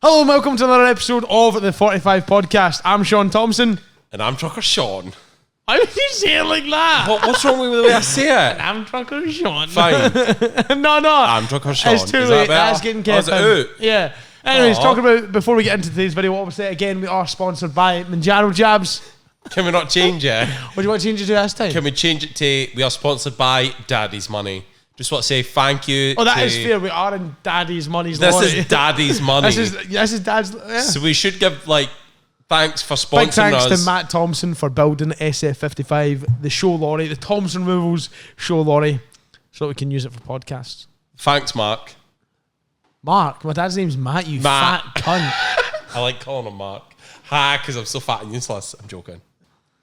Hello and welcome to another episode of the 45 Podcast. I'm Shaun Thomson. And I'm Trucker Shaun. Why would you say it like that? What's wrong with the way I say it? I'm Trucker Shaun. Fine. No. I'm Trucker Shaun. It's too Is late. that better? That's getting Oh, is kept it in. out? Yeah. Anyways, Aww. talking about, before we get into today's video, obviously, again, we are sponsored by Manjaro Jabs. Can we not change it? What do you want to change it to this time? Can we change it to we are sponsored by Daddy's Money? Just want to say thank you. Oh, that is fair. We are in Daddy's Money's This Lorry. is Daddy's Money. This is Dad's. Yeah. So we should give thanks for sponsoring Big thanks us. to Matt Thomson for building SF55, the show lorry, the Thomson Removals show lorry, so that we can use it for podcasts. Thanks, Mark. Mark, my dad's name's Matt, you Matt. fat cunt. I like calling him Mark. Hi, because I'm so fat and useless. I'm joking.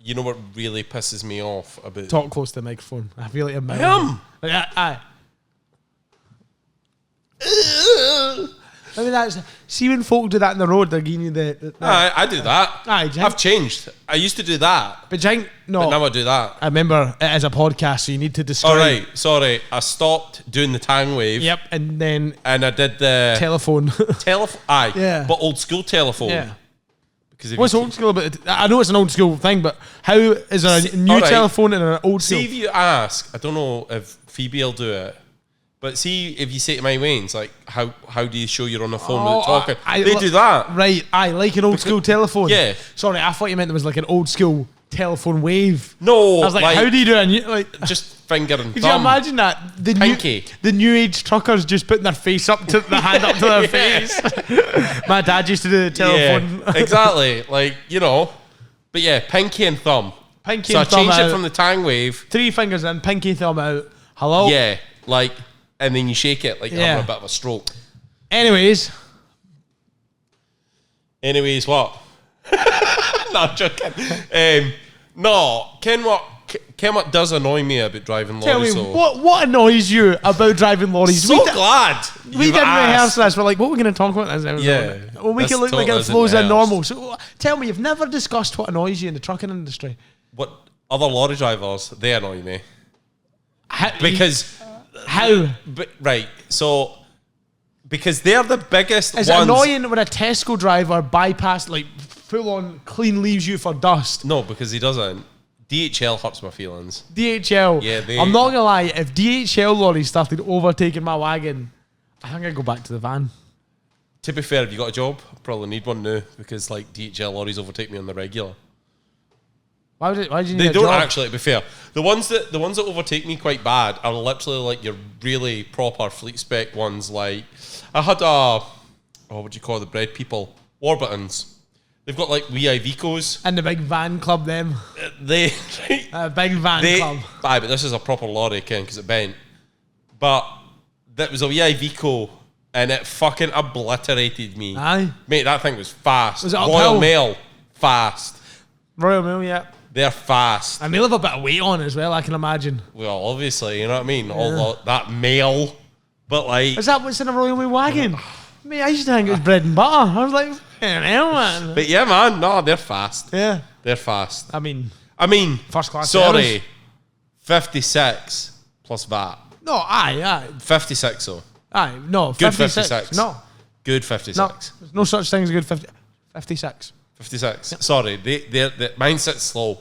You know what really pisses me off about... Talk close to the microphone. I feel like I'm... I am. Aye. I mean, that's... See when folk do that in the road, they're giving you the I do that. Aye, I've changed. I used to do that. But no. But now I do that. I remember it is a podcast, so you need to describe... All right, sorry. I stopped doing the tang wave. Yep, and then... And I did the... Telephone. Telephone. Aye. Yeah. But old school telephone. Yeah. Because What's old school about it? I know it's an old school thing, but how is there a new telephone and an old school? See if you ask, I don't know if Phoebe will do it, but see if you say to my Wayne's, like, how do you show you're on the phone without talking? They do that. Right, like an old school telephone. Yeah. Sorry, I thought you meant there was like an old school telephone wave. No. I was like, how do you do it? Just finger and Could thumb. you imagine that? Pinky. The new age truckers just putting their face up to the hand up to their face. My dad used to do the telephone. Yeah, exactly. But yeah, pinky and thumb. Pinky so and thumb I changed out. it from the tang wave. 3 fingers in, pinky thumb out. Hello? Yeah, and then you shake it like you're having a bit of a stroke. Anyways, what? No, I'm joking. Ken what does annoy me about driving lorries. tell me, what annoys you about driving lorries? Glad we didn't rehearse this. We're like, what are we going to talk about this episode? Yeah. We'll make it look like it flows in normal. So tell me, you've never discussed what annoys you in the trucking industry. What other lorry drivers, they annoy me. How? Because they're the biggest Is ones. it annoying when a Tesco driver full on clean leaves you for dust? No, because he doesn't. DHL hurts my feelings. DHL. Yeah, I'm not going to lie, if DHL lorries started overtaking my wagon, I think I'd go back to the van. To be fair, have you got a job? I probably need one now because DHL lorries overtake me on the regular. Why do you need They a don't job? actually, to be fair. The ones that overtake me quite bad are literally your really proper fleet spec ones. Like I had what do you call the bread people? Warburtons. They've got wee Ivicos. And the big van club them. Big van club. Aye, but this is a proper lorry, Ken, because it bent. But that was a wee Iveco and it fucking obliterated me. Aye. Mate, that thing was fast. Was it uphill? Royal Mail, fast. Royal Mail, yeah. They're fast. And they have a bit of weight on as well, I can imagine. Well, obviously, you know what I mean? Yeah. All that mail. But is that what's in a Royal Mail wagon? Mate, I used to think it was bread and butter. I was like, hell, man. But yeah, man, no, they're fast. Yeah. They're fast. I mean, first class. Sorry, service. 56 plus VAT. No, aye. 56, though. Aye, no, good 56. No. Good 56. No, there's no such thing as a good 56. 56. Yep. Sorry, they mine sits slow.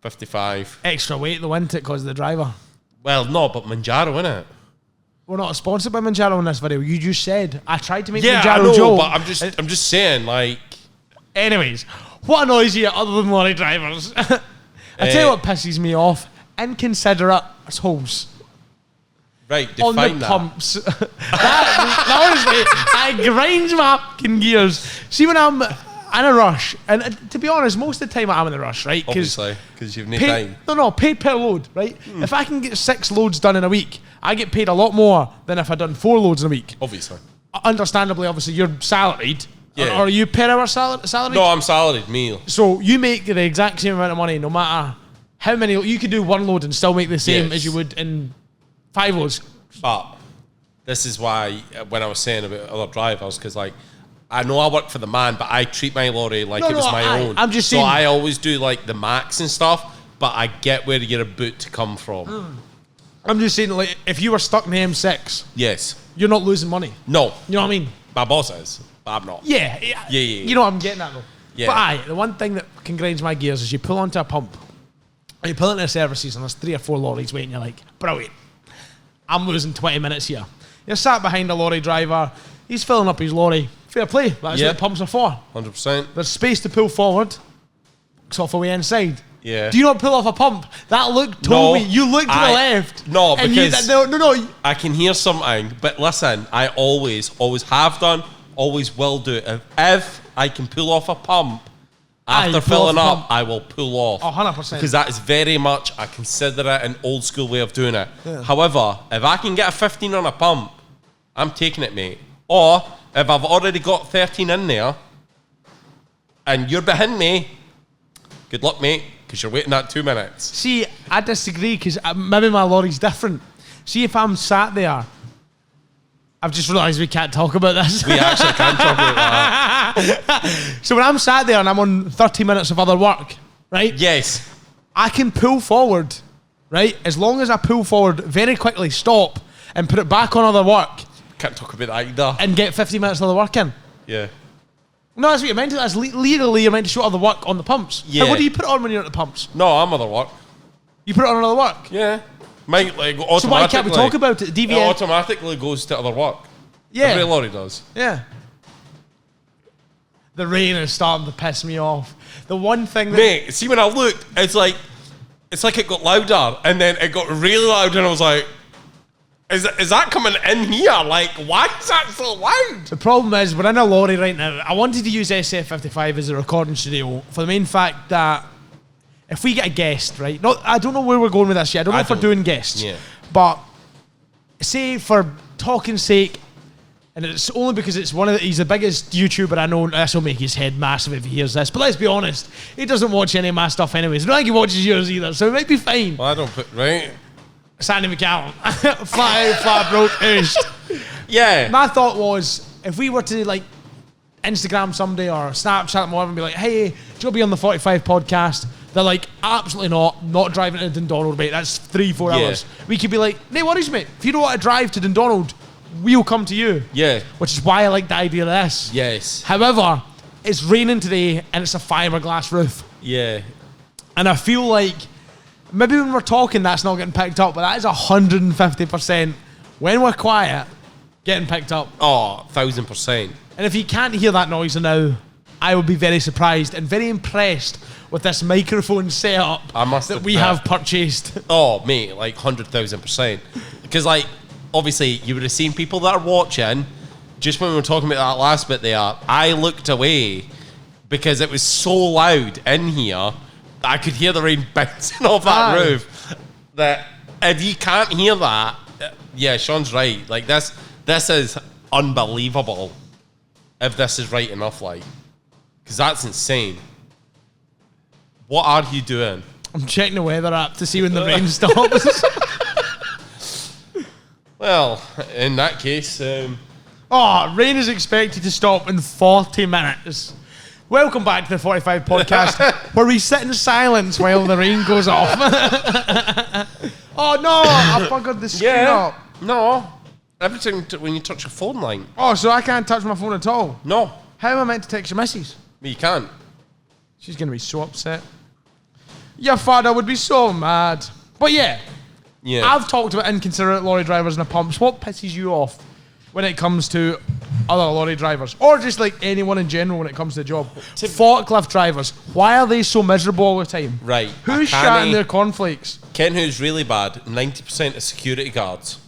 55. Extra weight, though, isn't it, because of the driver? Well, no, but Manjaro, innit? We're not sponsored by Manjaro in this video. You just said I tried to make Manjaro I know, joke. But I'm just saying, Anyways, what annoys you other than lorry drivers? I tell you what pisses me off: inconsiderate assholes. Right, define on the that. pumps. that honestly, it grinds my fucking gears. See, when I'm in a rush, and to be honest, most of the time I'm in a rush, right? Obviously, because you've no time. No, paid per load, right? If I can get 6 loads done in a week, I get paid a lot more than if I'd done 4 loads in a week. Obviously. Understandably, obviously, you're salaried. Yeah. Or are you per hour salaried? No, I'm salaried, meal. So you make the exact same amount of money no matter how many. You could do 1 load and still make the same as you would in 5 loads. But this is why when I was saying about other drivers, because I know I work for the man, but I treat my lorry like it was my own. I'm just saying. So I always do the max and stuff, but I get where you're about to come from. I'm just saying, if you were stuck in the M6, yes, you're not losing money. No. You know what I mean? My boss is. I'm not. Yeah. You know what I'm getting at though. Yeah. But the one thing that can grinds my gears is you pull onto a pump, or you pull into a services and there's 3 or 4 lorries waiting. You're like, brilliant. I'm losing 20 minutes here. You're sat behind a lorry driver. He's filling up his lorry. Fair play. That's what pumps are for. 100%. There's space to pull forward. It's off away inside. Yeah. Do you not pull off a pump? That look told me. You look to the left. No, because no. I can hear something. But listen, I always have done, always will do. If I can pull off a pump after filling up, I will pull off. 100%. Because that is very much, I consider it an old school way of doing it. Yeah. However, if I can get a 15 on a pump, I'm taking it, mate. Or if I've already got 13 in there and you're behind me, good luck, mate, because you're waiting that 2 minutes. See, I disagree because maybe my lorry's different. See, if I'm sat there, I've just realised we can't talk about this. We actually can't talk about that. So when I'm sat there and I'm on 30 minutes of other work, right? Yes. I can pull forward, right? As long as I pull forward very quickly, stop, and put it back on other work. Can't talk about that either. And get 50 minutes of other work in. Yeah. No, that's what you're meant to. That's legally you're meant to show other work on the pumps. Yeah. But what do you put on when you're at the pumps? No, I'm other work. You put it on other work? Yeah. Mine, like, automatically. So why can't we talk about it? DVS. It automatically goes to other work. Yeah. Every lorry does. Yeah. The rain is starting to piss me off. The one thing that... Mate, see when I looked, it's like it got louder, and then it got really loud, and I was like, is that coming in here? Like, why is that so loud? The problem is, we're in a lorry right now. I wanted to use SF55 as a recording studio for the main fact that if we get a guest, right? I don't know where we're going with this yet. I don't know if we're doing guests. Yeah. But say for talking sake, and it's only because he's the biggest YouTuber I know. This will make his head massive if he hears this. But let's be honest, he doesn't watch any of my stuff anyways. I don't think he watches yours either, so it might be fine. Well, I don't put, right? Sandy McCallum. flat broke, ooshed. Yeah. My thought was, if we were to like Instagram somebody or Snapchat them or whatever and be like, hey, do you want to be on the 45 podcast? They're like, absolutely not driving to Dundonald, mate. That's 3-4 hours. We could be like, no worries, mate. If you don't want to drive to Dundonald, we'll come to you. Yeah. Which is why I like the idea of this. Yes. However, it's raining today and it's a fiberglass roof. Yeah. And I feel like maybe when we're talking, that's not getting picked up, but that is 150% when we're quiet, getting picked up. Oh, 1,000%. And if you can't hear that noise now, I would be very surprised and very impressed with this microphone setup that we have purchased. Oh, mate, like 100,000%. Because, like, obviously, you would have seen people that are watching. Just when we were talking about that last bit there, I looked away because it was so loud in here. I could hear the rain bouncing off that roof. That if you can't hear that, yeah, Shaun's right. Like this is unbelievable. If this is right enough, like, because that's insane. What are you doing? I'm checking the weather app to see when the rain stops. Well, in that case, rain is expected to stop in 40 minutes. Welcome back to the 45 podcast, where we sit in silence while the rain goes off. Oh no, I buggered the screen up. No, everything when you touch your phone line. Oh, so I can't touch my phone at all? No. How am I meant to text your missus? You can't. She's going to be so upset. Your father would be so mad. But yeah, I've talked about inconsiderate lorry drivers and the pumps. What pisses you off when it comes to other lorry drivers? Or just like anyone in general when it comes to the job? Forklift drivers, why are they so miserable all the time? Right. Who's shatting their cornflakes? Ken, who's really bad, 90% of security guards.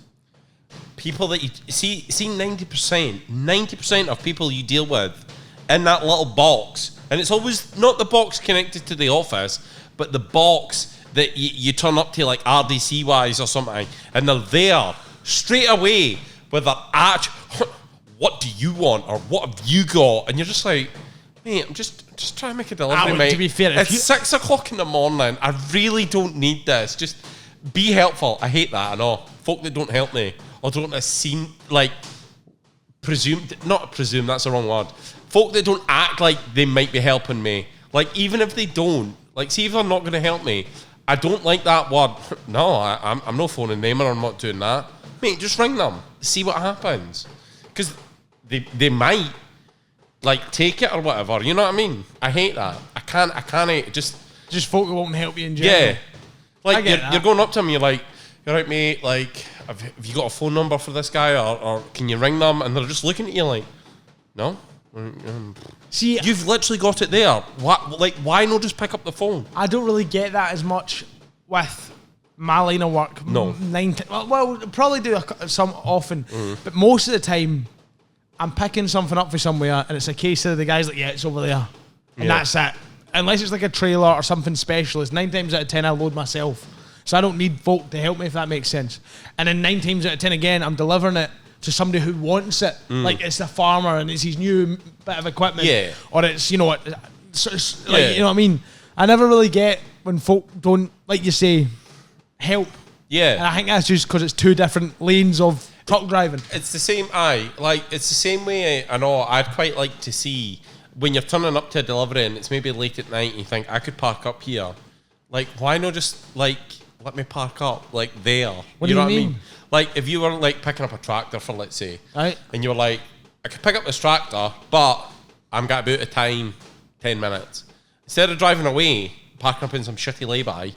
People that you see 90% of people you deal with in that little box, and it's always not the box connected to the office, but the box that you turn up to like RDC wise or something, and they're there straight away with their arch. What do you want, or what have you got? And you're just like, mate, I'm just trying to make a delivery, mate. To be fair, it's 6 o'clock in the morning. I really don't need this. Just be helpful. I hate that. I know folk that don't help me or don't assume, like not presume. That's the wrong word. Folk that don't act like they might be helping me. Like even if they don't, like see if they're not going to help me. I don't like that word. No, I'm not phoning them, or I'm not doing that. Mate, just ring them. See what happens. Because they might like take it or whatever. You know what I mean? I hate that. I can't hate it. Just folk who won't help you in general. Yeah. Like you're going up to him, you're like, "You're right, mate, like have you got a phone number for this guy or can you ring them?" And they're just looking at you like, "No." See, you've literally got it there. Why not just pick up the phone? I don't really get that as much with my line of work. No. Well, probably do some often, but most of the time, I'm picking something up for somewhere, and it's a case of the guy's like, "Yeah, it's over there," and that's it. Unless it's like a trailer or something specialist, 9 times out of 10 I load myself, so I don't need folk to help me, if that makes sense. And then 9 times out of 10 again, I'm delivering it to somebody who wants it. Like it's a farmer and it's his new bit of equipment, or it's you know what I mean. I never really get when folk don't, like you say, help. And I think that's just because it's 2 different lanes of truck driving. It's the same. It's the same way. I know. I'd quite like to see when you're turning up to a delivery and it's maybe late at night and you think I could park up here. Like, why not just like let me park up like there? What do you mean? Like if you were like picking up a tractor for, let's say, right, and you were like, I could pick up this tractor, but I'm got about a time 10 minutes. Instead of driving away, parking up in some shitty lay-by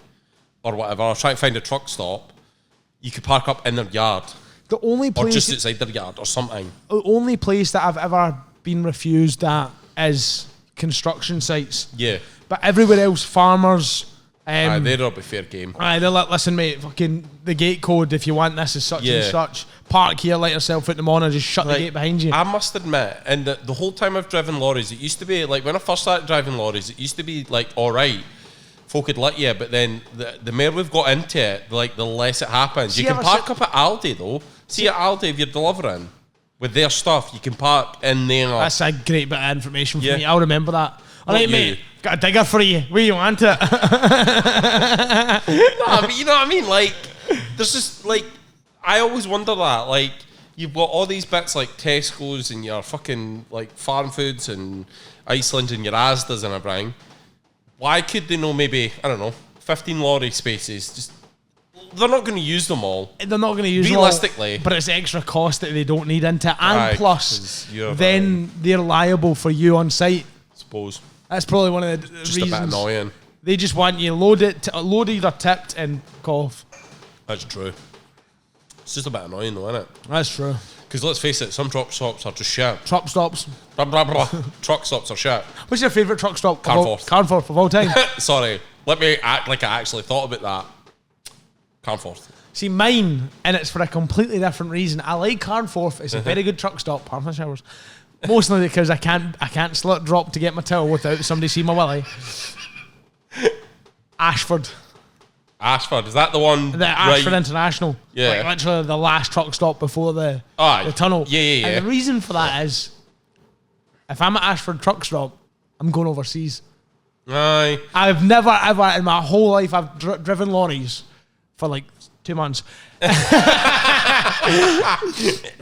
or whatever, or trying to find a truck stop, you could park up in their yard. The only place, or just outside their yard or something. The only place that I've ever been refused at is construction sites. Yeah. But everywhere else, farmers. They'd all be fair game. They're like, "Listen, mate, fucking the gate code, if you want this is such and such. Park here, let yourself out in the morning, just shut the gate behind you." I must admit, and the whole time I've driven lorries, it used to be, like when I first started driving lorries, it used to be like, alright, folk would let you, but then the more we've got into it, like the less it happens. You can park up at Aldi though. See at Aldi, if you're delivering with their stuff, you can park in there. That's a great bit of information for me. I'll remember that. Alright, mate, got a digger for you. Where you want it? Nah, but you know what I mean? Like, there's just, like, I always wonder that. Like, you've got all these bits like Tesco's and your fucking, like, Farm Foods and Iceland and your Asda's and everything. Why could they know maybe, I don't know, 15 lorry spaces? Just, they're not going to use them all. They're not going to use realistically, them all, but it's extra cost that they don't need into it. And plus, then they're liable for you on site. Suppose. That's probably one of the reasons. Just a bit annoying. They just want you load either tipped and cough. That's true. It's just a bit annoying though, isn't it? That's true. Because let's face it, some truck stops are just shit. Truck stops. Blah, blah, blah. Truck stops are shit. What's your favourite truck stop? Carnforth of all time. Sorry. Let me act like I actually thought about that. Carnforth. See, mine, and it's for a completely different reason. I like Carnforth. It's a very good truck stop. Parma showers. Mostly because I can't slit drop to get my towel without somebody see my willy. Ashford, is that the one? The Ashford International. Yeah. Like literally the last truck stop before the tunnel. Yeah. And the reason for that is, if I'm at Ashford truck stop, I'm going overseas. Aye. I've never ever in my whole life I've driven lorries for like 2 months. But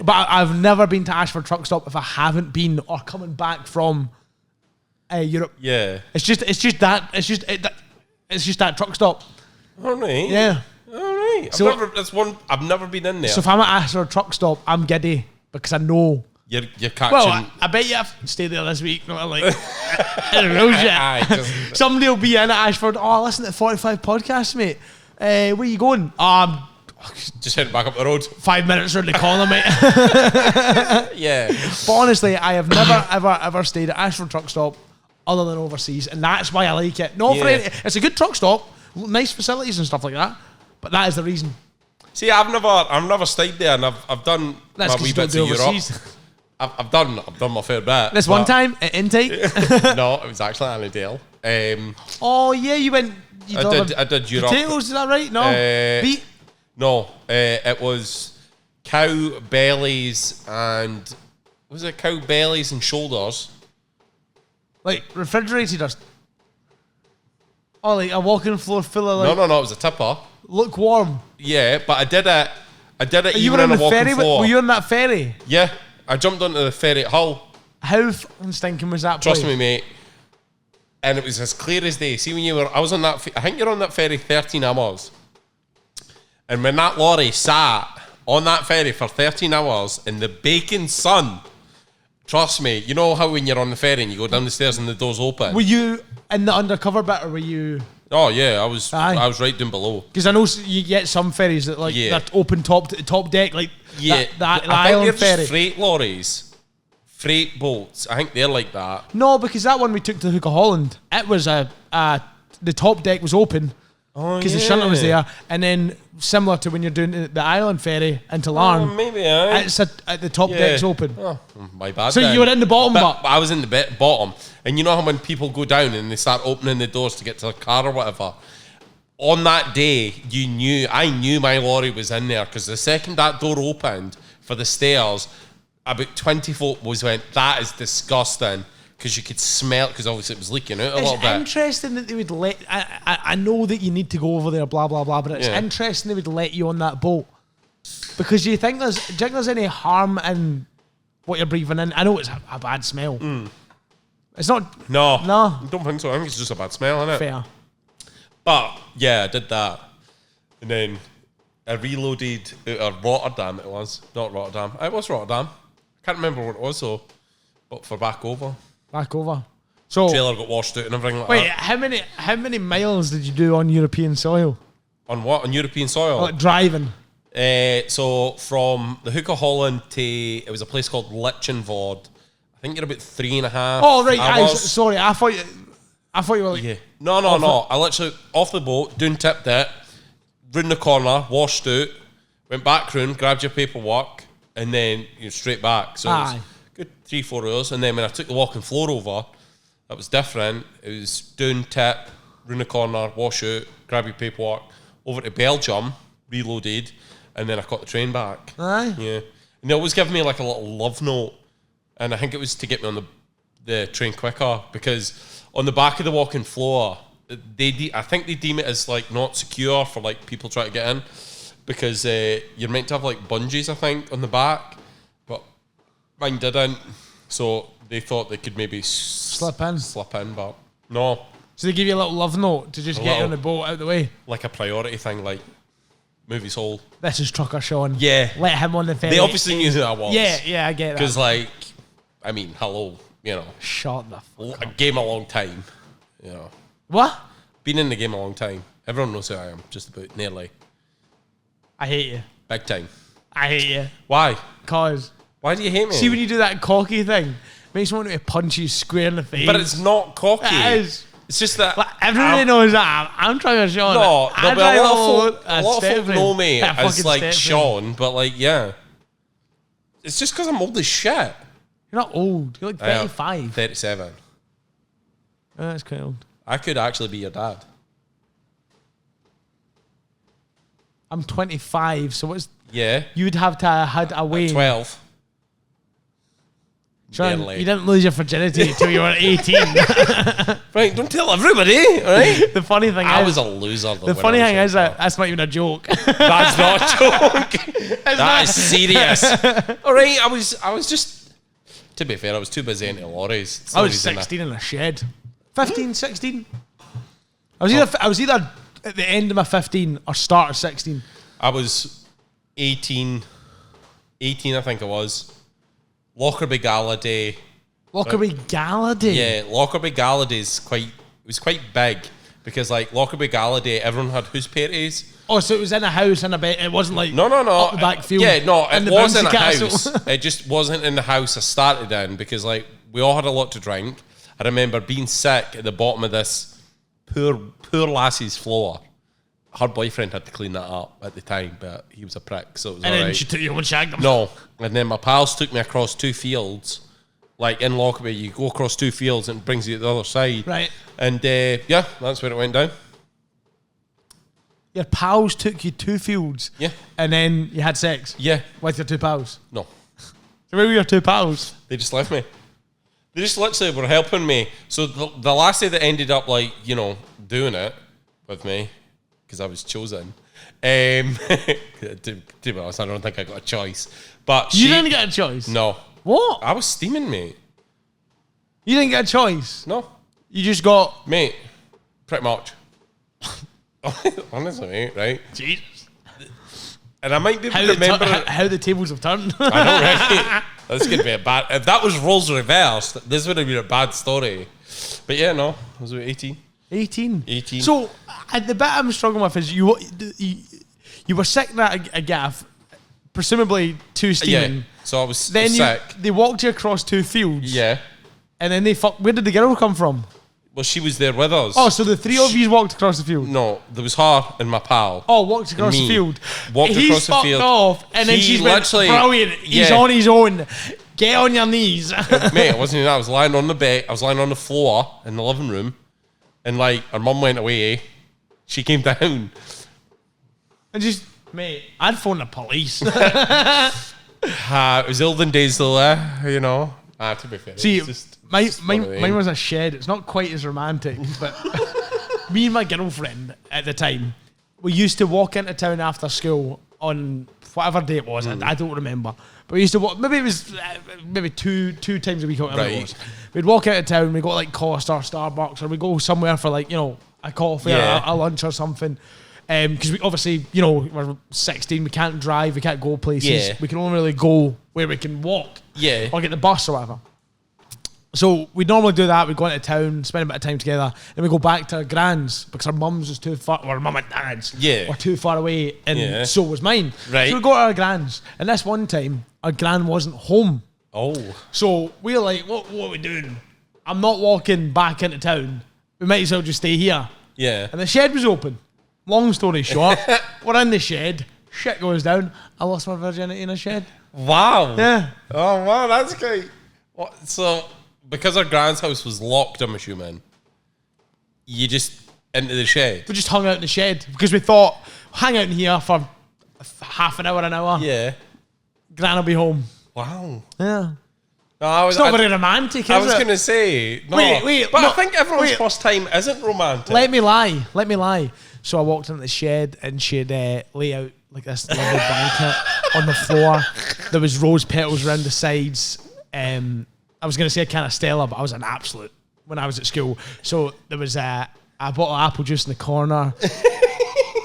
I've never been to Ashford truck stop if I haven't been or coming back from Europe. Yeah. It's just that truck stop. All right. Yeah. All right. I've never been in there. So if I'm at Ashford truck stop, I'm giddy because I know you're catching. Well, I bet you have to stay there this week. You know, like I don't know shit. Somebody will be in at Ashford. Oh, listen to the 45 podcast, mate. Where you going? Just heading back up the road. 5 minutes around the corner, mate. Yeah. But honestly, I have never, ever stayed at Ashford truck stop other than overseas, and that's why I like it. For it's a good truck stop, nice facilities and stuff like that. But that is the reason. See, I've never stayed there, and I've done my wee bits of Europe. I've done my fair bit. This one time at Intake. No, it was actually Annandale. Oh yeah, you went. I did Europe. Potatoes, is that right? No. Beet. No, it was cow bellies and was it cow bellies and shoulders? Like refrigerated or? Oh, like a walking floor full of like. No, it was a tipper. Lukewarm. Yeah, but I did it. You were on the ferry. Were you on that ferry? Yeah, I jumped onto the ferry at Hull. How fucking stinking was that? Trust me, mate. And it was as clear as day. See, I was on that. I think you're on that ferry 13 hours. And when that lorry sat on that ferry for 13 hours in the baking sun, Trust me. You know how when you're on the ferry and you go down the stairs and the door's open? Were you in the undercover bit or were you... Oh, yeah, I was right down below. Because I know you get some ferries that that open top deck, like that island ferry. Just freight lorries, freight boats. I think they're like that. No, because that one we took to Hook of Holland, it was the top deck was open. Because the shunter was there, and then similar to when you're doing the island ferry into Larne, maybe it's the top deck's open. Oh, my bad. So you were in the bottom, but I was in the bottom, and you know how when people go down and they start opening the doors to get to the car or whatever. On that day, I knew my lorry was in there because the second that door opened for the stairs, about 20 folk went, "That is disgusting." Because you could smell it, because obviously it was leaking out a little bit. It's interesting that they would let... I know that you need to go over there, blah, blah, blah, but it's interesting they would let you on that boat. Because do you think there's any harm in what you're breathing in? I know it's a bad smell. It's not... No. I don't think so. I think it's just a bad smell, isn't it? Fair. But, yeah, I did that. And then I reloaded out of Rotterdam, it was. Not Rotterdam. It was Rotterdam. I can't remember what it was, though. But for back over. Back over. So trailer got washed out and everything like that. Wait, how many miles did you do on European soil? On what? On European soil? Like driving. So from the Hook of Holland to it was a place called Lichtenvoorde. I think you're about 3.5. Oh right, sorry. I thought you were like No. I literally off the boat, doing tipped it, round the corner, washed out, went back round, grabbed your paperwork, and then straight back. So it was good 3-4 hours, and then when I took the walking floor over, that was different. It was down tip, round the corner, wash out, grab your paperwork, over to Belgium, reloaded, and then I caught the train back. Aye. Yeah. And they always give me like a little love note, and I think it was to get me on the train quicker, because on the back of the walking floor, I think they deem it as like not secure for like people trying to get in, because you're meant to have like bungees, I think, on the back. Mine didn't, so they thought they could maybe slip in, but no. So they give you a little love note to just get you on the boat out of the way, like a priority thing, like movie sold. This is Trucker Shaun. Yeah, let him on the ferry. They obviously knew who I was. Yeah, I get that. Because I mean, hello, shut the fuck up. Game a long time, What? Been in the game a long time. Everyone knows who I am, just about nearly. I hate you. Big time. I hate you. Why? Cause. Why do you hate me? See when you do that cocky thing, makes me want to punch you square in the face. But it's not cocky. It is. It's just that everybody knows that I'm trying to Shaun. No, but a lot of folk know me as like Shaun, but it's just because I'm old as shit. You're not old. You're like 35. 37. Oh, that's quite old. I could actually be your dad. I'm 25, so what's... Yeah. You'd have to have had a way... 12. Shaun, you didn't lose your virginity until you were 18. Right, don't tell everybody, right? The funny thing I was a loser. The funny thing is that that's not even a joke. That's not a joke. That is serious. All right, I was just... To be fair, I was too busy into lorries. I was 16 in a shed. 15, 16. I was either at the end of my 15 or start of 16. I was 18 I think it was. Lockerbie Gala Day. Lockerbie Gala Day? Yeah, Lockerbie Gala Day was quite big, because like Lockerbie Gala Day, everyone had house parties. Oh, so it was in a house in a bed. It wasn't like no up the back field. Yeah, no, it was in a house. Castle. It just wasn't in the house I started in, because like we all had a lot to drink. I remember being sick at the bottom of this poor lassie's floor. Her boyfriend had to clean that up at the time, but he was a prick, so it was all right. And then she took you and shagged him. No, and then my pals took me across 2 fields. Like in Lockerbie, you go across 2 fields and it brings you to the other side. Right. And yeah, that's where it went down. Your pals took you 2 fields? Yeah. And then you had sex? Yeah. With your 2 pals? No. So where were your 2 pals? They just left me. They just literally were helping me. So the lassie that ended up doing it with me, because I was chosen. To be honest, I don't think I got a choice. But you didn't get a choice? No. What? I was steaming, mate. You didn't get a choice? No. You just got... Mate, pretty much. Honestly, mate, right? Jesus. And I might be able to remember... How the tables have turned. I know, right? That's going to be a bad... If that was roles reversed, this would have been a bad story. But yeah, no. I was about 18. 18. So, the bit I'm struggling with is you were sick at a gaff, presumably 2 steaming. Yeah, so I was sick. Then they walked you across 2 fields. Yeah. And then where did the girl come from? Well, she was there with us. Oh, so the 3 of you walked across the field? No, there was her and my pal. Oh, walked across the field. Walked across the field. He's fucked off, and then she's went, brilliant, he's on his own. Get on your knees. Mate, it wasn't even that. I was lying on the bed. I was lying on the floor in the living room. And like, her mum went away. She came down. And just, mate, I'd phone the police. It was olden days though, you know. To be fair. See, mine was a shed. It's not quite as romantic, but me and my girlfriend at the time, we used to walk into town after school on whatever day it was. I don't remember. But we used to walk, maybe it was two times a week. Whatever it was. We'd walk out of town, we'd go to like Costa or Starbucks, or we'd go somewhere for like, you know, a coffee or a lunch or something. Because we obviously, you know, we're 16, we can't drive, we can't go places. Yeah. We can only really go where we can walk. Yeah. Or get the bus or whatever. So we'd normally do that. We'd go into town, spend a bit of time together, then we go back to our grand's because our mum's was too far, or our mum and dad's were too far away, and so was mine. Right. So we go to our grand's, and this one time, our gran wasn't home. Oh. So we were like, what are we doing? I'm not walking back into town. We might as well just stay here. Yeah. And the shed was open. Long story short, we're in the shed. Shit goes down. I lost my virginity in a shed. Wow. Yeah. Oh, wow, that's great. What? So, because our grand's house was locked, I'm assuming, you just into the shed? We just hung out in the shed because we thought, hang out in here for half an hour. Yeah. Gran will be home. Wow. Yeah. No, it's not very romantic, is it? I was going to say, no. Wait. But I think everyone's first time isn't romantic. Let me lie. So I walked into the shed and she'd lay out like this lovely blanket on the floor. There was rose petals around the sides. I was going to say a can of Stella, but I was an absolute when I was at school. So there was a bottle of apple juice in the corner.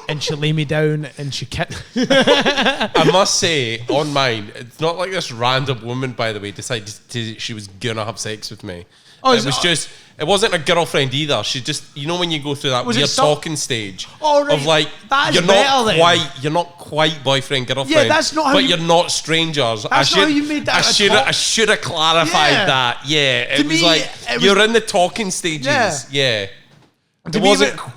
And she lay me down and she kicked. I must say, on mine, it's not like this random woman, by the way, decided she was going to have sex with me. Oh, it wasn't a girlfriend either. She just, you know, when you go through that weird talking stage of like, you're not quite boyfriend, girlfriend. Yeah, that's not how you're not strangers. That's not how you made that. I should have clarified that. Yeah, it was like, you're in the talking stages. Yeah. It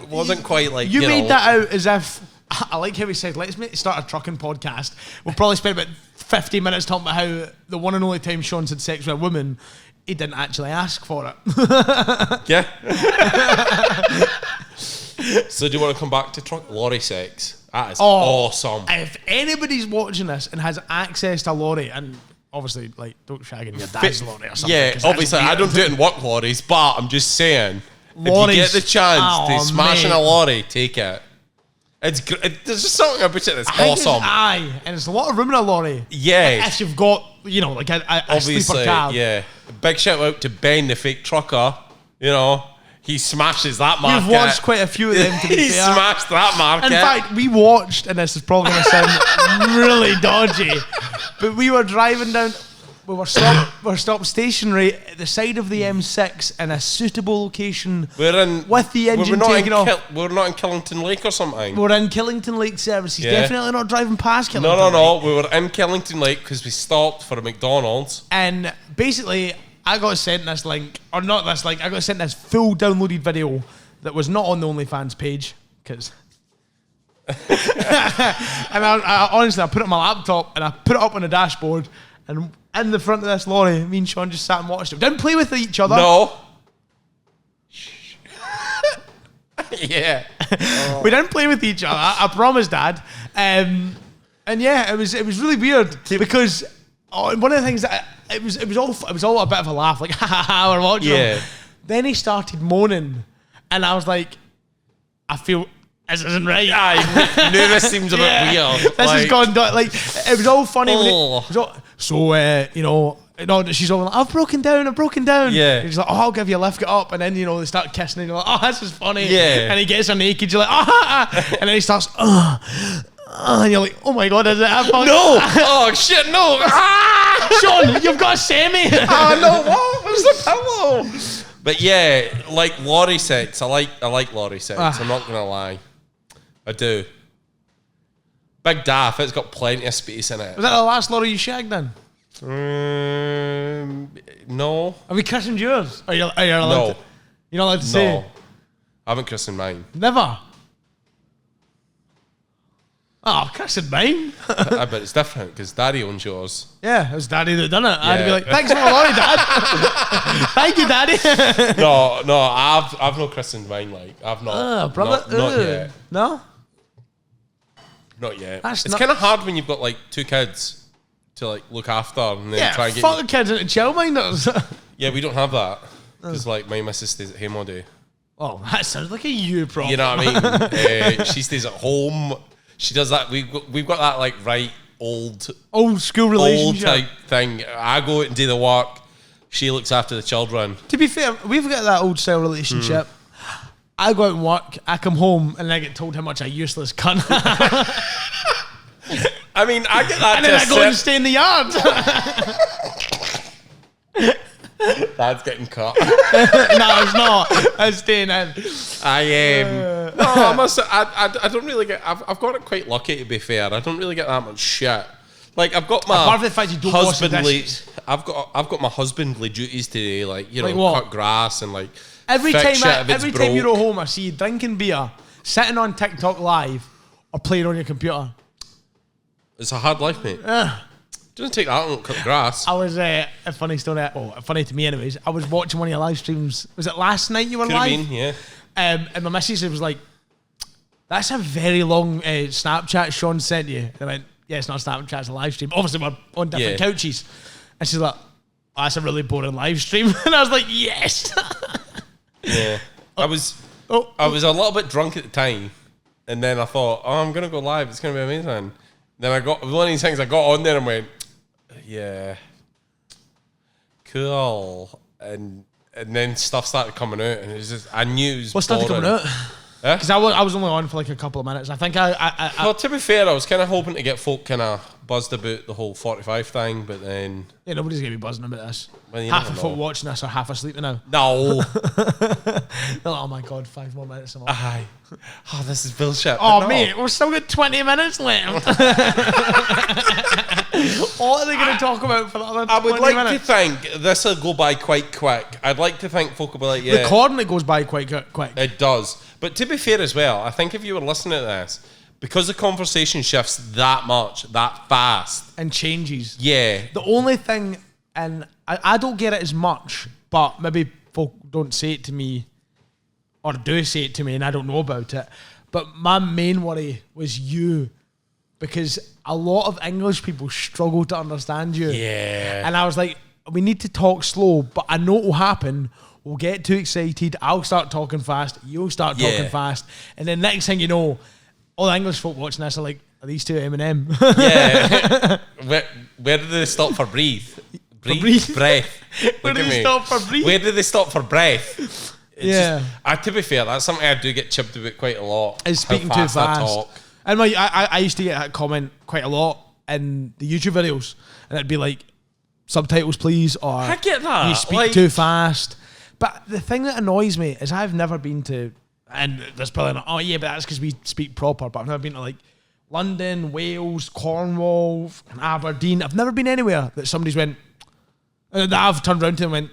wasn't quite like, you made that out as if, I like how he said, let's start a trucking podcast. We'll probably spend about 50 minutes talking about how the one and only time Shaun's had sex with a woman, he didn't actually ask for it. Yeah. So do you want to come back to Lorry sex? That is awesome. If anybody's watching this and has access to Lorry, and obviously, like, don't shag in your dad's Lorry or something. Yeah, obviously, I don't do it in work lorries, but I'm just saying, Lorries, if you get the chance to smash in a lorry, take it. It's there's just something about it that's awesome. And there's a lot of room in a lorry. Yeah. If you've got, you know, like a sleeper cab. Yeah. Big shout out to Ben, the fake trucker. You know, he smashes that market. You've watched quite a few of them, to be fair. He smashed that market. In fact, we watched, and this is probably going to sound really dodgy, but we were driving down... We were stopped stationary at the side of the M6 in a suitable location with the engine taken off. We're not in Killington Lake or something. We're in Killington Lake service. He's definitely not driving past Killington Lake. No. We were in Killington Lake because we stopped for a McDonald's. And basically, I got sent this link, or not this link, I got sent this full downloaded video that was not on the OnlyFans page, because... and I honestly, I put it on my laptop and I put it up on the dashboard, and in the front of this lorry, me and Shaun just sat and watched it. We didn't play with each other. No. Yeah. Oh. We didn't play with each other. I promise, Dad. And yeah, it was really weird because one of the things that it was all a bit of a laugh, like we're watching him. Then he started moaning, and I was like, I feel. This isn't right. I knew this seems a bit weird. This has gone like it was all funny. You know, she's all like, I've broken down. Yeah. And he's like, I'll give you a lift, get up, and then you know they start kissing, and you're like, this is funny. Yeah. And he gets her naked. You're like, and then he starts, And you're like, oh my God, is it? No! Oh shit, no! Shaun, you've got a semi. Oh no, what? Where's the pillow? But yeah, like lorry sex. I like lorry sex. I'm not gonna lie. I do. Big daft, it's got plenty of space in it. Was that the last lorry you shagged then? No. Have you christened yours? Are you allowed to? You're not allowed to say? No. I haven't christened mine. Never? Oh, I've christened mine. I bet it's different because Daddy owns yours. Yeah, it was Daddy that done it. Yeah. I'd be like, thanks for the lorry, Dad. Thank you, Daddy. No, I've not christened mine. Like I've not. Brother, not yet. No. Not yet. It's kind of hard when you've got like 2 kids to like look after and then try and get. Fuck the kids into childminders. Yeah, we don't have that because like my missus stays at home all day. Oh, that sounds like a you problem. You know what I mean? She stays at home. She does that. We've got that like old school relationship, old type thing. I go out and do the work. She looks after the children. To be fair, we've got that old style relationship. I go out and work, I come home, and I get told how much a useless cunt. I mean, I get that. And then I go and stay in the yard. Dad's getting cut. No, it's not. I'm staying in. I don't really get. I've got it quite lucky, to be fair. I don't really get that much shit. Like I've got my apart from the fact you don't husbandly. I've got my husbandly duties today, like you know, cut grass and like. Every time you're at home, I see you drinking beer, sitting on TikTok live, or playing on your computer. It's a hard life, mate. Doesn't take that long to cut the grass. I was a funny story. Well, funny to me, anyways. I was watching one of your live streams. Was it last night you were live? Could have been, yeah. And my missus was like, "That's a very long Snapchat Shaun sent you." And I went, "Yeah, it's not a Snapchat, it's a live stream. Obviously, we're on different couches." And she's like, "Oh, that's a really boring live stream." And I was like, "Yes." Yeah, I was a little bit drunk at the time, and then I thought, "Oh, I'm gonna go live. It's gonna be amazing." Then I got one of these things. I got on there and went, "Yeah, cool," and then stuff started coming out, and it was just I knew it was what started coming out? Because I was only on for like a couple of minutes. I think well, to be fair, I was kind of hoping to get folk kind of buzzed about the whole 45 thing, but then nobody's gonna be buzzing about this. Well, half of folk watching this are half asleep now. No. Oh my God, 5 more minutes. Aye. Oh, this is bullshit. Oh mate, we've still got 20 minutes left. What are they going to talk about for the other 20 minutes? I would like to think this will go by quite quick. I'd like to think folk will be like, yeah. Recording it goes by quite quick. It does. But to be fair as well, I think if you were listening to this, because the conversation shifts that much, that fast. And changes. Yeah. The only thing, and I don't get it as much, but maybe folk don't say it to me, or do say it to me and I don't know about it, but my main worry was you. Because a lot of English people struggle to understand you. Yeah. And I was like, we need to talk slow, but I know what will happen. We'll get too excited. I'll start talking fast. You'll start talking fast. And then next thing you know, all the English folk watching this are like, are these two Eminem? Yeah. Where do they stop for breathe? Breath. Where do they stop for breathe? Where do they stop for breath? It's just, to be fair, that's something I do get chipped about quite a lot. Is speaking too fast. And I used to get that comment quite a lot in the YouTube videos, and it'd be like, subtitles please, or I get that. You speak too fast. But the thing that annoys me is I've never been to, and there's probably not, oh yeah, but that's because we speak proper, but I've never been to like London, Wales, Cornwall, Aberdeen. I've never been anywhere that somebody's went, that I've turned around to and went,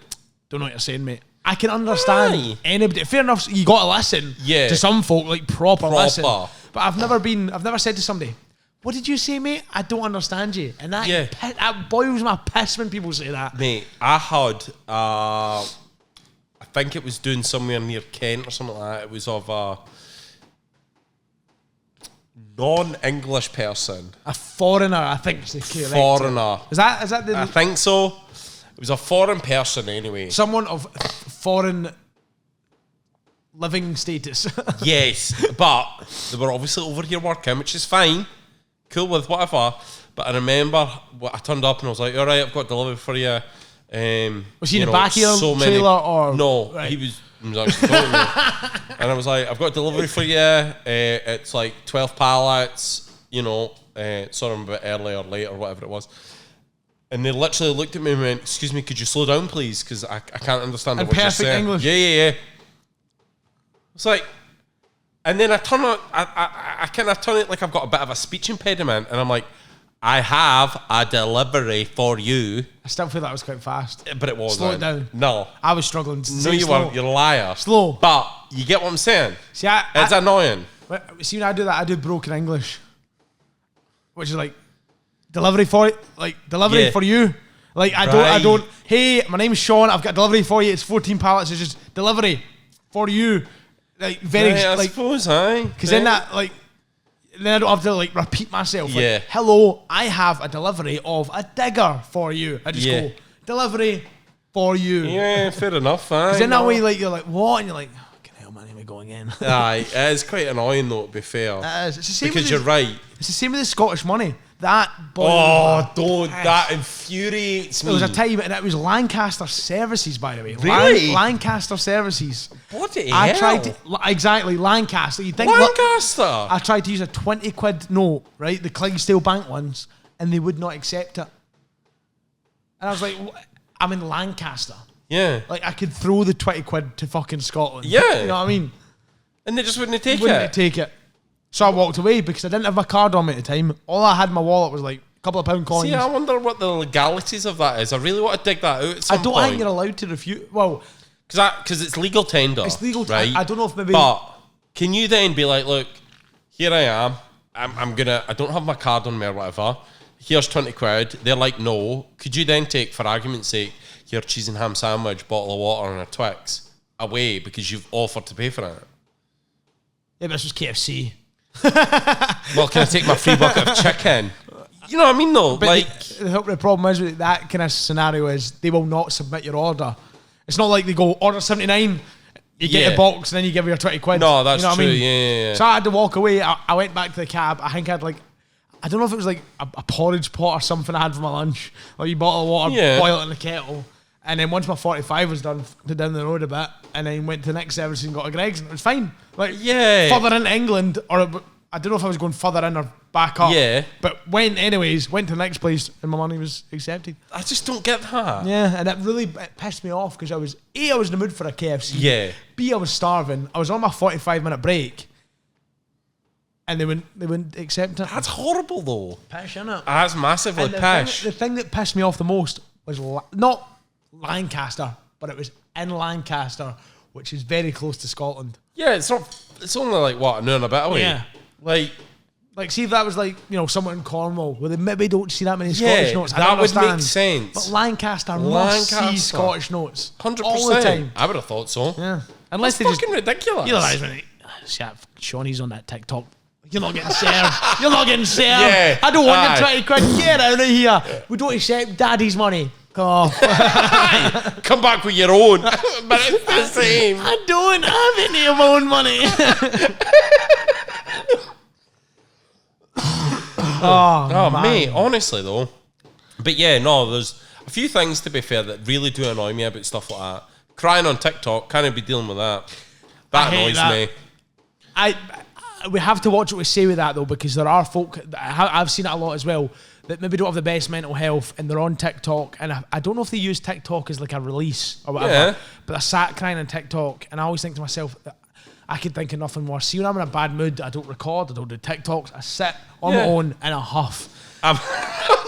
don't know what you're saying, mate. I can understand anybody. Fair enough, you got to listen to some folk, like proper listen. But I've never said to somebody, what did you say, mate? I don't understand you. And that boils my piss when people say that. Mate, I had, I think it was doing somewhere near Kent or something like that. It was of a non-English person. A foreigner, I think is the correct. Foreigner. Is that the... I think so. It was a foreign person anyway. Someone of foreign living status. Yes, but they were obviously over here working, which is fine. Cool with whatever. But I remember I turned up and I was like, all right, I've got a delivery for you. Was he in the back of your trailer or? No, right. he was actually following me. And I was like, I've got a delivery for you. It's like 12 pallets. sorry I'm a bit early or late or whatever it was. And they literally looked at me and went, excuse me, could you slow down, please? Because I can't understand what you're saying. English. Yeah. It's like, and then I turn it like I've got a bit of a speech impediment, and I'm like, I have a delivery for you. I still feel that was quite fast. But it wasn't. Slow it down. No. I was struggling to No, you weren't. You're a liar. Slow. But you get what I'm saying? See, it's annoying. See, when I do that, I do broken English. Which is like, delivery for it. Like, delivery for you. Like, I don't, hey, my name's Shaun, I've got a delivery for you, it's 14 pallets, it's just delivery for you. Like, very, I suppose, aye. Because then that, like, then I don't have to like repeat myself. Like, hello, I have a delivery of a digger for you. I just go, delivery for you. Yeah, fair enough. Because then that way, like, you're like, what? And you're like, oh, can hell, man, am I going in? Aye, it is quite annoying though, to be fair. It is. It's the same because you're right. It's the same with the Scottish money. That that infuriates me. There was a time, and it was Lancaster Services, by the way. Really? Lancaster Services. Bloody I hell. tried to, exactly, Lancaster. You think Lancaster? I tried to use a 20 quid note, right? The Clydesdale Bank ones, and they would not accept it. And I was like, I'm in Lancaster. Yeah. Like, I could throw the 20 quid to fucking Scotland. Yeah. You know what I mean? And they just wouldn't take it. So I walked away because I didn't have my card on me at the time. All I had in my wallet was like a couple of pound coins. See, I wonder what the legalities of that is. I really want to dig that out at some point. I don't think you're allowed to refuse. Well, because it's legal tender. It's legal right? I don't know if maybe. But can you then be like, look, here I am. I don't have my card on me or whatever. Here's 20 quid. They're like, no. Could you then take, for argument's sake, your cheese and ham sandwich, bottle of water, and a Twix away because you've offered to pay for it? Yeah, but this was KFC. Well, can I take my free bucket of chicken? You know what I mean, though? But like, the problem is with that kind of scenario is they will not submit your order. It's not like they go, order 79, you get a box, and then you give your 20 quid. No, that's you know true. What I mean? Yeah. So I had to walk away. I went back to the cab. I think I had like, I don't know if it was like a porridge pot or something I had for my lunch. Like you bottle of water, boil it in the kettle. And then once my 45 was done, to down the road a bit, and then went to the next service and got a Greggs, and it was fine. Like, further into England, or I don't know if I was going further in or back up. Yeah. But went to the next place, and my money was accepted. I just don't get that. Yeah, and it pissed me off because I was in the mood for a KFC. Yeah. B, I was starving. I was on my 45-minute break, and they wouldn't accept it. That's horrible, though. Pish, innit? That's massively pish. The thing that pissed me off the most was not Lancaster, but it was in Lancaster, which is very close to Scotland. Yeah, it's only like, what, an hour and a bit away? Yeah. Like, see if that was like, somewhere in Cornwall, where they maybe don't see that many Scottish notes. That would make sense. But Lancaster must see Scottish notes. 100%. All the time. I would have thought so. Yeah. Unless That's fucking ridiculous. You realise when Shaun, he's on that TikTok. You're not getting served. You're not getting served. Yeah. I don't want your 20 quid. Get out of here. We don't accept daddy's money. Oh. Come back with your own. But it's the same. I don't have any of my own money. Oh, mate, honestly though. But yeah, no, there's a few things, to be fair, that really do annoy me about stuff like that. Crying on TikTok, can't be dealing with that. That annoys me. We have to watch what we say with that though, because there are folk, I've seen it a lot as well, that maybe don't have the best mental health and they're on TikTok, and I don't know if they use TikTok as like a release or whatever, but they're sat crying on TikTok, and I always think to myself, I could think of nothing worse. See, when I'm in a bad mood, I don't record, I don't do TikToks, I sit on my own in a huff. I'm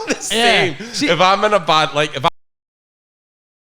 the same. See, if I'm in a bad, like, if